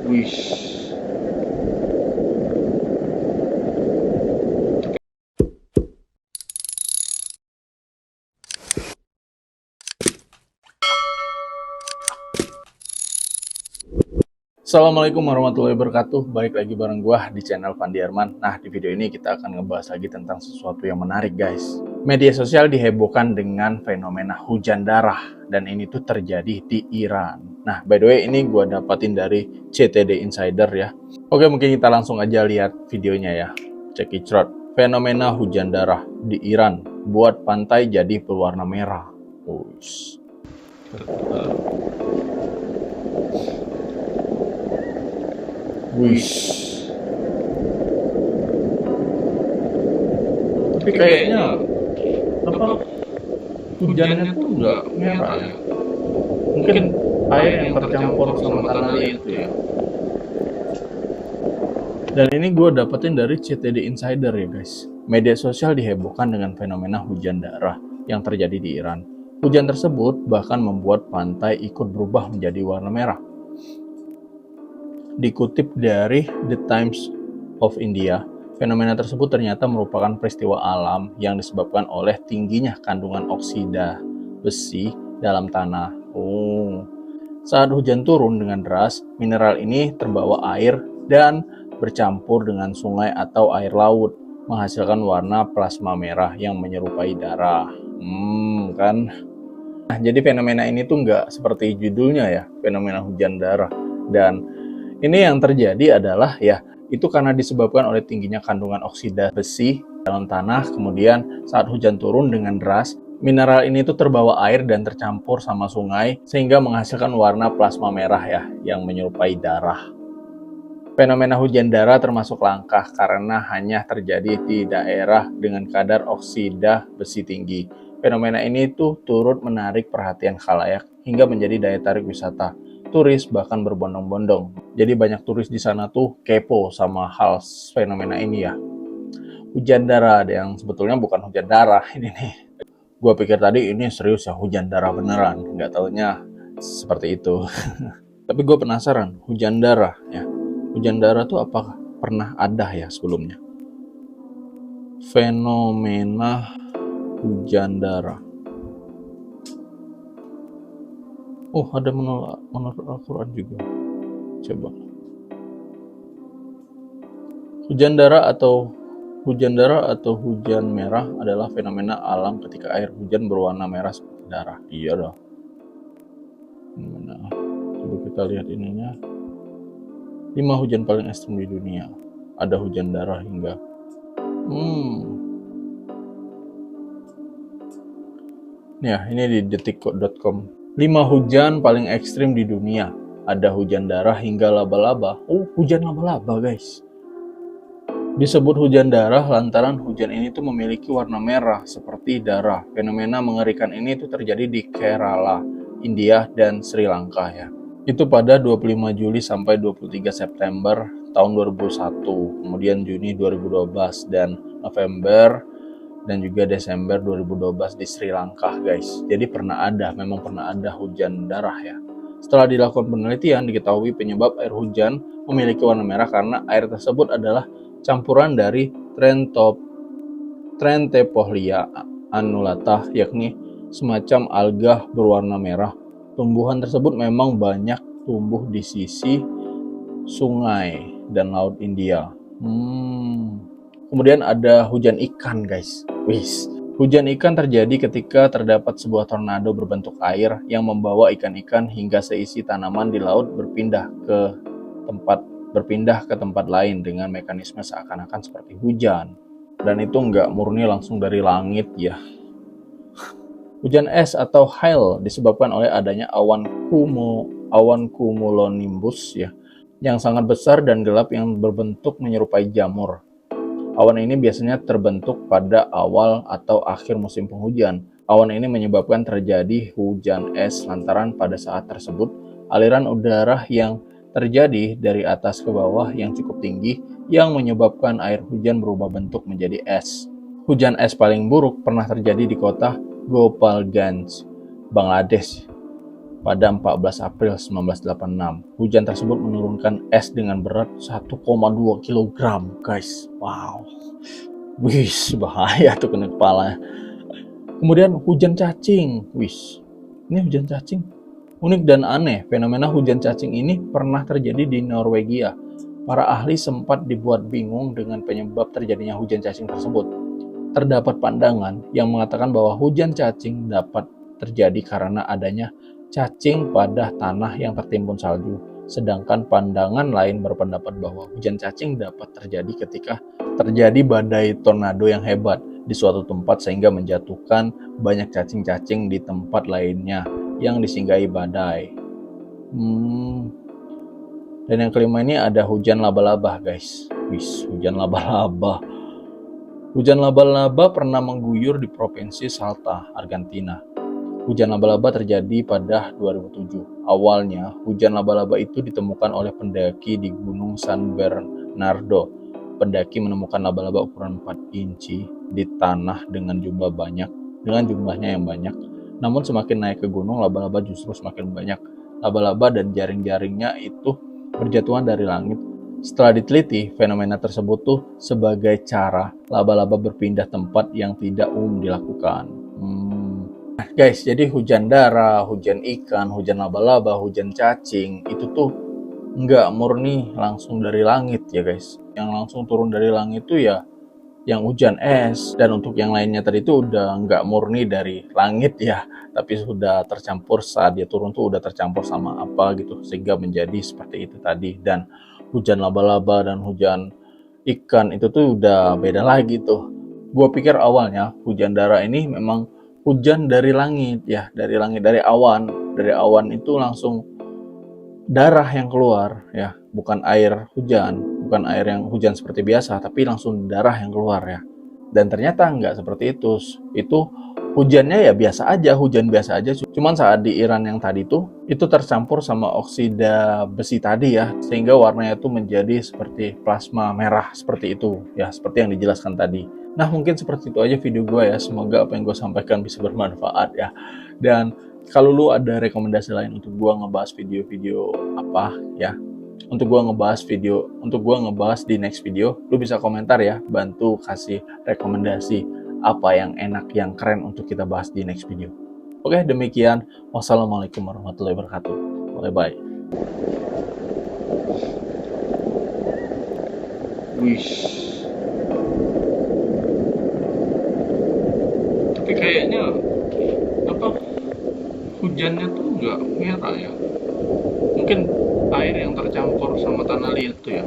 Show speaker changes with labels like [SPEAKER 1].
[SPEAKER 1] Wih. Assalamualaikum warahmatullahi wabarakatuh. Balik lagi bareng gua di channel Fandi Arman. Nah, di video ini kita akan ngebahas lagi tentang sesuatu yang menarik, guys. Media sosial dihebohkan dengan fenomena hujan darah, dan ini tuh terjadi di Iran. Nah, by the way, ini gua dapatin dari CTD Insider ya. Oke, mungkin kita langsung aja lihat videonya ya. Check it out. Fenomena hujan darah di Iran buat pantai jadi berwarna merah. Ush. Wish. Tapi kayaknya apa hujannya tuh nggak merah ya? Mungkin air yang tercampur sama tanah liat itu ya. Dan ini gue dapetin dari CTD Insider ya guys. Media sosial dihebohkan dengan fenomena hujan darah yang terjadi di Iran. Hujan tersebut bahkan membuat pantai ikut berubah menjadi warna merah. Dikutip dari The Times of India, fenomena tersebut ternyata merupakan peristiwa alam yang disebabkan oleh tingginya kandungan oksida besi dalam tanah. Saat hujan turun dengan deras, mineral ini terbawa air dan bercampur dengan sungai atau air laut, menghasilkan warna plasma merah yang menyerupai darah. Kan? Nah, jadi fenomena ini tuh nggak seperti judulnya ya, fenomena hujan darah. Dan ini yang terjadi adalah ya, itu karena disebabkan oleh tingginya kandungan oksida besi dalam tanah, kemudian saat hujan turun dengan deras, mineral ini tuh terbawa air dan tercampur sama sungai, sehingga menghasilkan warna plasma merah ya, yang menyerupai darah. Fenomena hujan darah termasuk langka karena hanya terjadi di daerah dengan kadar oksida besi tinggi. Fenomena ini tuh turut menarik perhatian khalayak hingga menjadi daya tarik wisata. Turis bahkan berbondong-bondong. Jadi banyak turis di sana tuh kepo sama hal fenomena ini ya. Hujan darah yang sebetulnya bukan hujan darah ini nih. Gua pikir tadi ini serius ya hujan darah beneran. Nggak taunya seperti itu. Tapi gue penasaran, hujan darah ya. Hujan darah tuh apakah pernah ada ya sebelumnya? Fenomena hujan darah. Oh, ada menurut Al-Quran juga. Coba. Hujan darah atau hujan merah adalah fenomena alam ketika air hujan berwarna merah seperti darah. Iya dong. Nah, coba kita lihat ininya. 5 hujan paling ekstrim di dunia. Ada hujan darah hingga Ya, ini di detik.com. 5 hujan paling ekstrim di dunia. Ada hujan darah hingga laba-laba. Oh, hujan laba-laba, guys. Disebut hujan darah lantaran hujan ini tuh memiliki warna merah seperti darah. Fenomena mengerikan ini tuh terjadi di Kerala, India, dan Sri Lanka ya. Itu pada 25 Juli sampai 23 September tahun 2001, kemudian Juni 2012, dan November dan juga Desember 2012 di Sri Lanka, guys. Jadi memang pernah ada hujan darah ya. Setelah dilakukan penelitian, diketahui penyebab air hujan memiliki warna merah karena air tersebut adalah campuran dari Trentepohlia annulata, yakni semacam alga berwarna merah. Tumbuhan tersebut memang banyak tumbuh di sisi sungai dan laut India. Kemudian ada hujan ikan, guys. Hujan ikan terjadi ketika terdapat sebuah tornado berbentuk air yang membawa ikan-ikan hingga seisi tanaman di laut berpindah ke tempat lain dengan mekanisme seakan-akan seperti hujan. Dan itu nggak murni langsung dari langit ya. Hujan es atau hail disebabkan oleh adanya awan cumulonimbus ya, yang sangat besar dan gelap yang berbentuk menyerupai jamur. Awan ini biasanya terbentuk pada awal atau akhir musim penghujan. Awan ini menyebabkan terjadi hujan es lantaran pada saat tersebut aliran udara yang terjadi dari atas ke bawah yang cukup tinggi yang menyebabkan air hujan berubah bentuk menjadi es. Hujan es paling buruk pernah terjadi di kota Gopalganj, Bangladesh. pada 14 April 1986. Hujan tersebut menurunkan es dengan berat 1,2 kg, guys. Wow. Wih, bahaya tuh kena kepala. Kemudian hujan cacing. Wih, ini hujan cacing. Unik dan aneh, fenomena hujan cacing ini pernah terjadi di Norwegia. Para ahli sempat dibuat bingung dengan penyebab terjadinya hujan cacing tersebut. Terdapat pandangan yang mengatakan bahwa hujan cacing dapat terjadi karena adanya cacing pada tanah yang tertimbun salju. Sedangkan pandangan lain berpendapat bahwa hujan cacing dapat terjadi ketika terjadi badai tornado yang hebat di suatu tempat sehingga menjatuhkan banyak cacing-cacing di tempat lainnya yang disinggahi badai. Dan yang kelima ini ada hujan laba-laba, guys. Wis, hujan laba-laba. Hujan laba-laba pernah mengguyur di Provinsi Salta, Argentina. Hujan laba-laba terjadi pada 2007. Awalnya, hujan laba-laba itu ditemukan oleh pendaki di Gunung San Bernardo. Pendaki menemukan laba-laba ukuran 4 inci di tanah dengan jumlahnya yang banyak. Namun semakin naik ke gunung, laba-laba justru semakin banyak. Laba-laba dan jaring-jaringnya itu berjatuhan dari langit. Setelah diteliti, fenomena tersebut tuh sebagai cara laba-laba berpindah tempat yang tidak umum dilakukan. Nah, guys, jadi hujan darah, hujan ikan, hujan laba-laba, hujan cacing, itu tuh nggak murni langsung dari langit ya guys. Yang langsung turun dari langit tuh ya yang hujan es, dan untuk yang lainnya tadi itu udah nggak murni dari langit ya, tapi sudah tercampur saat dia turun tuh udah tercampur sama apa gitu sehingga menjadi seperti itu tadi. Dan hujan laba-laba dan hujan ikan itu tuh udah beda lagi tuh. Gue pikir awalnya hujan darah ini memang hujan dari langit ya, dari langit, dari awan itu langsung darah yang keluar ya, bukan air hujan, bukan air yang hujan seperti biasa, tapi langsung darah yang keluar ya. Dan ternyata nggak seperti itu. Itu hujannya ya biasa aja, hujan biasa aja. Cuman saat di Iran yang tadi tuh, itu tercampur sama oksida besi tadi ya, sehingga warnanya tuh menjadi seperti plasma merah seperti itu ya, seperti yang dijelaskan tadi. Nah, mungkin seperti itu aja video gue ya. Semoga apa yang gue sampaikan bisa bermanfaat ya. Dan kalau lu ada rekomendasi lain untuk gue ngebahas video-video apa ya, untuk gue ngebahas di next video, lu bisa komentar ya, bantu kasih rekomendasi apa yang enak, yang keren untuk kita bahas di next video. Oke, demikian. Wassalamualaikum warahmatullahi wabarakatuh. Bye-bye. Wish. Tapi kayaknya hujannya tuh nggak merah ya, mungkin air yang tercampur sama tanah liat tuh ya.